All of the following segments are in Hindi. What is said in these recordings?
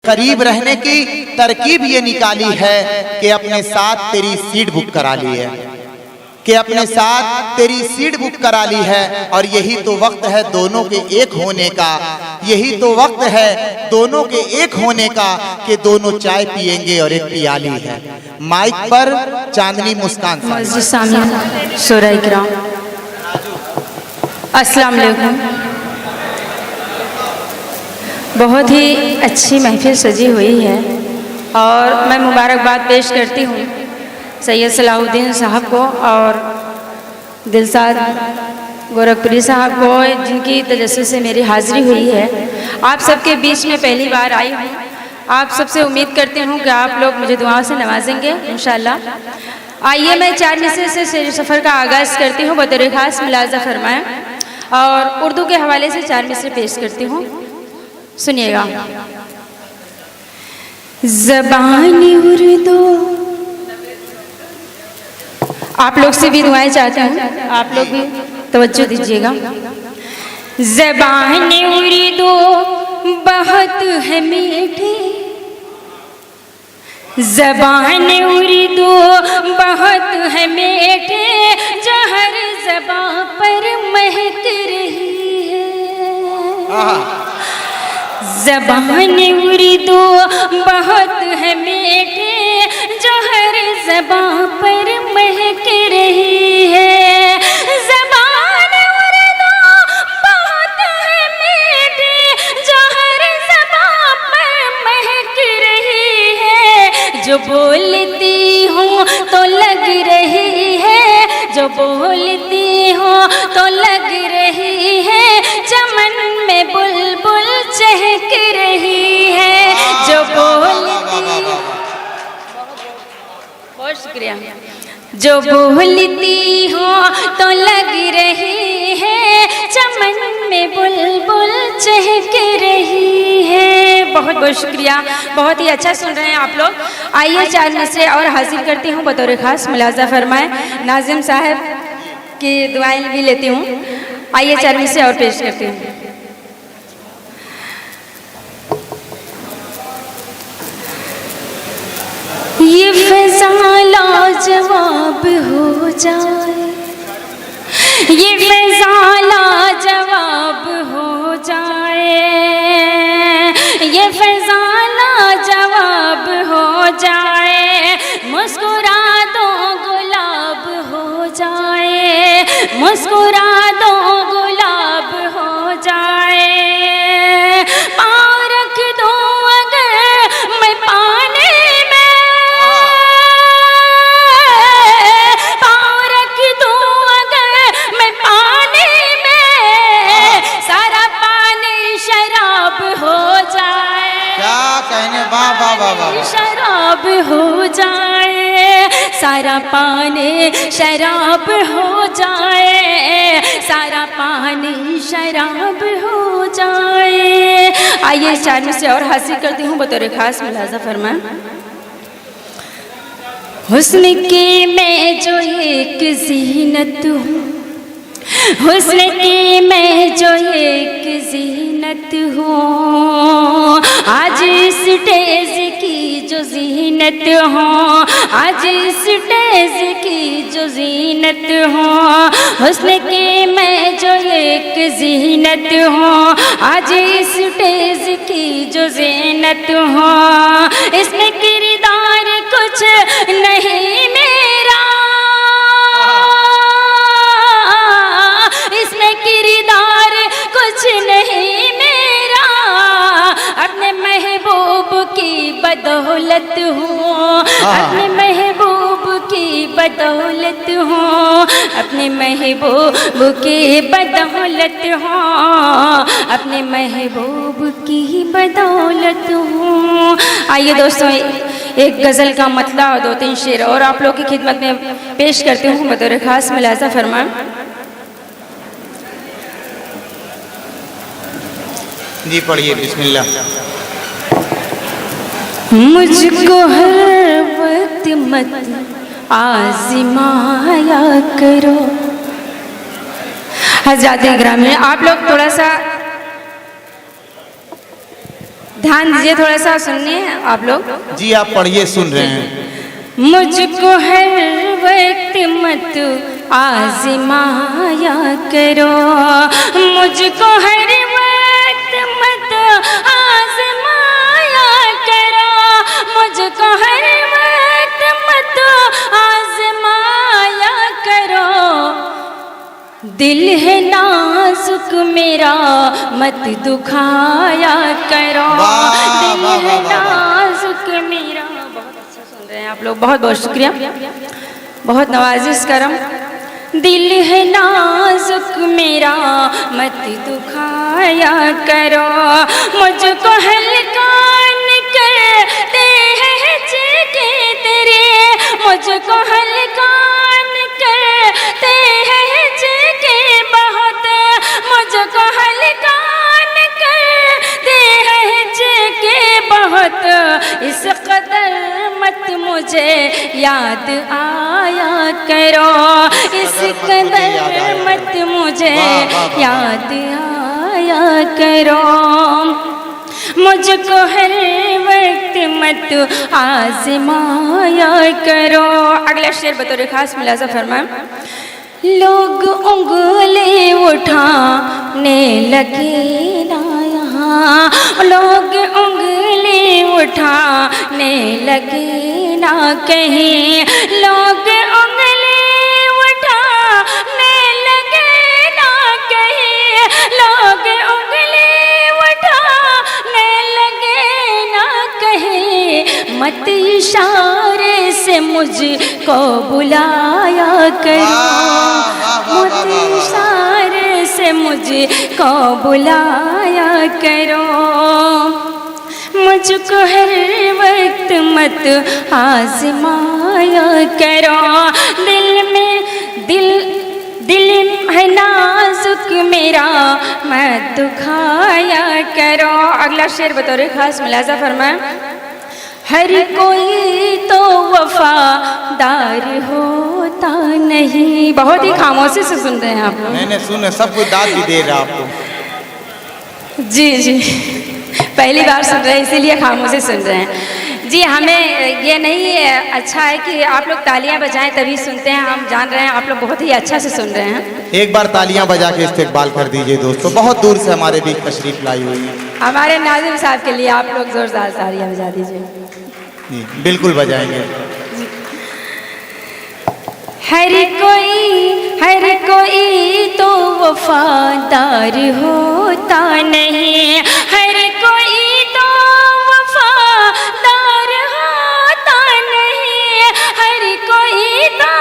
करीब रहने की तरकीब ये निकाली है कि अपने साथ तेरी सीट बुक करा ली है, कि अपने साथ तेरी सीट बुक करा ली है। और यही तो वक्त है दोनों के एक होने का, यही तो वक्त है दोनों के एक होने का कि दोनों चाय पिएंगे और एक पियाली है। माइक पर चांदनी मुस्कान साहब। अस्सलाम वालेकुम। बहुत ही अच्छी महफिल सजी हुई है और मैं मुबारकबाद पेश करती हूँ सैयद सलाहुद्दीन साहब को और दिलसाद गोरखपुरी साहब को, जिनकी तजस्सुस से मेरी हाज़िरी हुई है। आप सबके बीच में पहली बार आई हूँ। आप सबसे उम्मीद करती हूँ कि आप लोग मुझे दुआओं से नवाजेंगे इंशाअल्लाह। आइए मैं 4 मिसरे से सफ़र का आगाज़ करती हूँ, बतौर ख़ास मुलाज़ा फरमाएं, और उर्दू के हवाले से 4 मिसरे पेश करती हूँ, सुनिएगा। ज़बानी उर्दू, आप लोग से भी दुआएं चाहते हैं, आप लोग भी तवज्जो दीजिएगा। ज़बानी उर्दू बहुत है मीठी, ज़बानी उर्दू बहुत है मीठी, जो हर ज़बां पर महक रही है। ज़बानी उर्दू बहुत है मीठी, जो हर ज़बां पर महक रही है। ज़बान उर्दू बहुत है मीठी, जो हर ज़बां पर महक रही है। जो बोलती हूँ तो लग रही है, जो बोलती हूँ तो लग रही है, चमन में बुलबुल चहक रही है। जो बोलती, बहुत शुक्रिया। जो बोलती हूँ तो लग रही है, चमन में बुलबुल चहक रही है। बहुत बहुत शुक्रिया, बहुत ही अच्छा सुन रहे हैं आप लोग। आइए 4 मिसरे और हासिल करती हूँ, बतौर ख़ास मुलाज़ा फरमाएं। नाज़िम साहब की दुआएं भी लेती हूँ। आइए 4 मिसरे और पेश करती हूँ। ये फ़िज़ा लाजवाब हो जाए, ये फ़िज़ा लाजवाब हो जाए, ये फ़िज़ा लाजवाब हो जाए, मुस्कुरा दो गुलाब हो जाए, मुस्कुरा दो गुलाब हो जाए। पाँव रख दो अगर मैं पानी में, पाँव रख दो अगर मैं पानी में, सारा पानी शराब हो जाए। क्या कहने, वाह वाह वाह वाह, शराब हो जाए, सारा पानी शराब हो जाए, सारा पानी शराब हो जाए। आइए 4 मिसरे और हासिल करती हूँ, बतौर ख़ास मुलाज़ा फरमाएं। हुस्न की मैं जो एक ज़ीनत हूँ, हुस्न की मैं जो एक ज़ीनत हूँ, आज स्टेज की जो ज़ीनत हूँ, आज स्टेज की जो ज़ीनत हूँ। हुस्न की मैं जो एक ज़ीनत हूँ, आज स्टेज की जो ज़ीनत हूँ। इसमें किरदार कुछ नहीं मेरा, इसमें किरदार कुछ नहीं मेरा, अपने महबूब की बदौलत हूँ, अपने महबूब की बदौलत हूँ, अपने महबूब की बदौलत हूँ, अपने महबूब की बदौलत हूँ। आइए दोस्तों, एक गज़ल का मतला और 2-3 शेर और आप लोग की खिदमत में पेश करती हूँ, बतौर ख़ास मुलाज़ा फरमाएं। जी पढ़िए, बिस्मिल्लाह। मुझको हर वक्त मत आज़माया करो। हज़रात ग्रामीण, आप लोग थोड़ा सा ध्यान दीजिए, थोड़ा सा सुनिए आप लोग। जी आप पढ़िए, सुन रहे हैं। मुझको हर वक्त मत आजमाया करो, मुझको हर वक्त मत आजमाया करो, मुझको हर वक्त मत आजमाया करो। दिल है नाजुक मेरा मत दुखाया करो, दिल है नाजुक मेरा। बहुत अच्छा सुन रहे हैं आप लोग, बहुत बहुत शुक्रिया, बहुत नवाजिश करम। दिल है नाजुक मेरा मत दुखाया करो, मुझको हल्का करते हैं झिझके तेरे, मुझको हल्का करते हैं झिझके बहुत, मुझको हल्का करते हैं झिझके बहुत। इस कदर मत मुझे याद आया करो, इस कदर मत मुझे याद आया करो, मुझको हर वक्त मत आजमाया करो। अगला शेर बतौर खास मुलाजा फरमाएं। लोग उंगली उठाने लगे ना यहाँ, लोग उंगली उठाने लगे ना कहीं, लोग उंगली उठाने लगे ना कहीं, लोग उंगली उठाने लगे ना कहीं। मत इशारे से मुझको बुलाया करो, मत इशारे से मुझको बुलाया करो, मुझको हर वक्त मत आजमाया करो। दिल है नाजुक मेरा मत दुखाया करो। अगला शेर बतौर खास मुलाजा फरमाएं। हर कोई तो वफादार होता नहीं। बहुत ही खामोशी से सुन रहे हैं आप लोग। मैंने सुन, सब कुछ दाद भी दे रहा आपको। जी जी, पहली बार सुन रहे हैं इसीलिए खामोशी सुन रहे हैं। जी हमें ये नहीं अच्छा है कि आप लोग तालियां बजाएं तभी सुनते हैं, हम जान रहे हैं आप लोग बहुत ही अच्छा से सुन रहे हैं। एक बार तालियां बजा के इस्तेकबाल कर दीजिए दोस्तों, बहुत दूर से हमारे बीच तशरीफ लाई हुई है। हमारे नाज़िम साहब के लिए आप लोग जोरदार तालियां बजा दीजिए। जी बिल्कुल बजाएंगे। हर कोई तो वफादार होता नहीं, हर कोई तो वफादार होता नहीं, हर कोई तो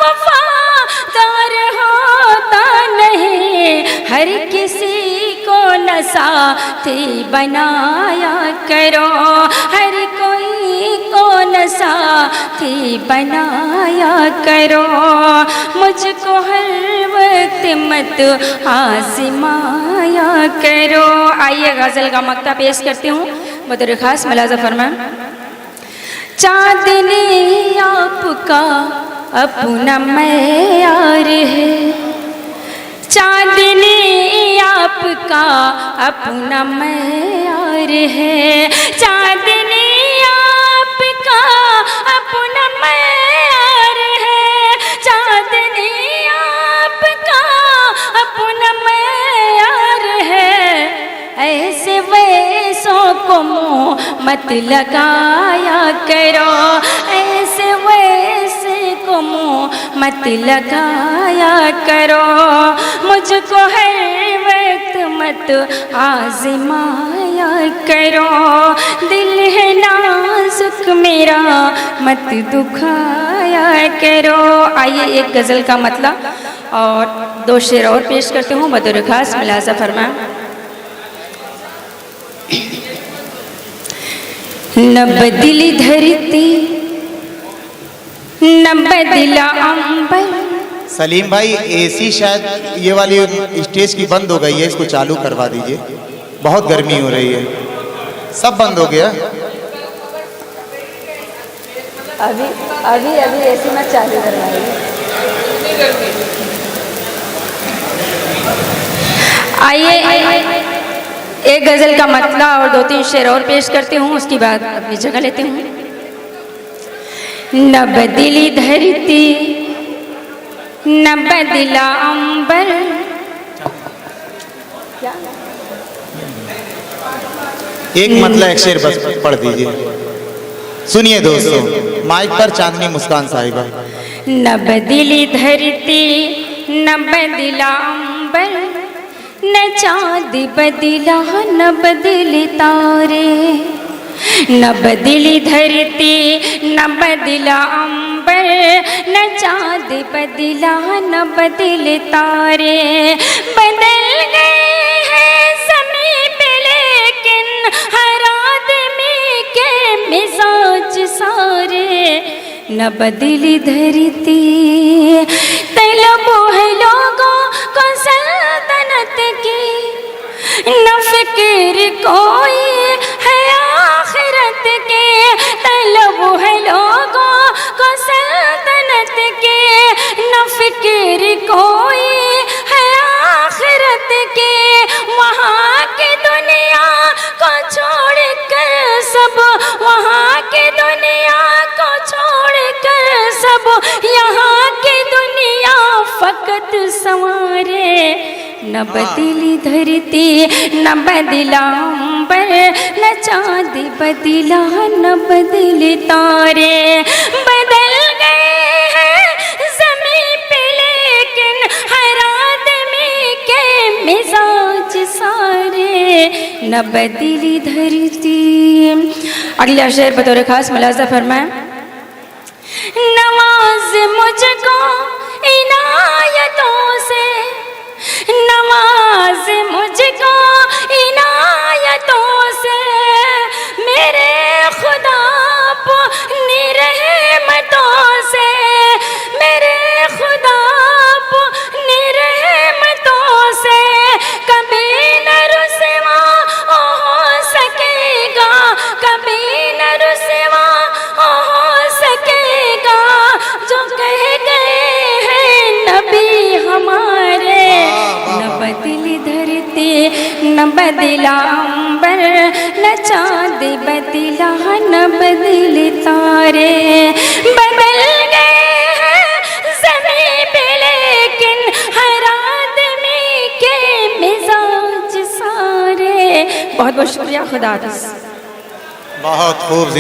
वफादार होता नहीं। हर किसी को न साथी बनाया करो, हर कोई को न साथी बनाया करो, मुझको हर वक्त मत आजमाया करो। आइए गज़ल का मक्ता पेश करती हूँ, बतौर खास मुलाजा फरमाएं। चांदनी आपका अपना मैयार है, चांदनी आपका अपना मैयार है, चांदनी आपका अपना मैयार है, चांदनी आपका अपना मैयार है। ऐसे वैसों को मुँह मत लगाया करो, ऐसे वैसे को मुँह मत लगाया करो, मुझको हर वक्त मत आजमाया करो। दिल है नाजुक मेरा मत दुखाया करो। आइए एक गज़ल का मतलब और दो शेर और पेश करती हूँ, बतौर खास मुलाजा फरमाएं। न बदली धरती न बदला अंबर। सलीम भाई एसी शायद ये वाली स्टेज की बंद हो गई है, इसको चालू करवा दीजिए, बहुत गर्मी हो रही है। सब बंद हो गया। अभी अभी अभी एसी मत चालू करवाइए। आइए एक गज़ल का मतला और 2-3 शेर और पेश करती हूँ, उसके बाद अपनी जगह लेती हूँ। न बदली धरती न बदला अंबर। एक मतलब एक शेर बस पढ़ दीजिए। सुनिए दोस्तों, माइक पर चांदनी मुस्कान साहिबा। न बदली धरती न बदला अंबर, न चाँद बदला न बदले तारे। न बदली धरती न बदला अंबर, न चाँद बदला न बदले तारे। बदल गए हैं ज़मीं पे लेकिन हर आदमी के मिजाज सारे। न बदली धरती तलब है लोगों को सल्तनत की, न फिक्र कोई है आखिरत के। तलब है लोगों को सल्तनत के, न फिक्र कोई है आखिरत के। वहाँ की दुनिया को छोड़ कर सब, वहाँ की दुनिया को छोड़ कर सब, यहाँ की दुनिया फकत संवारे। न बदली धरती न बदला अंबर, न चाँद बदला न बदले तारे। बदल गए हैं ज़मीं पे लेकिन हर आदमी के मिजाज सारे। न बदली धरती। अगला शेर बतौर खास मुलाज़ा फरमाएं। नवाज मुझको इनायतों से, नवाज मुझको इनायतों से, मेरे खुदा अपनी रहमतों से। मेरे खुदा अपनी रहमतों से कभी न रुसवा हो सकेगा, कभी न रुसवा हो सकेगा। जो कह गए हैं नबी हमारे। न बदली धरती न बदला अंबर, न चाँद बदला न बदले तारे। बदल गए हैं ज़मीं पे लेकिन हर आदमी के मिजाज सारे। बहुत बहुत शुक्रिया। खुदा हाफ़िज़। बहुत खूब।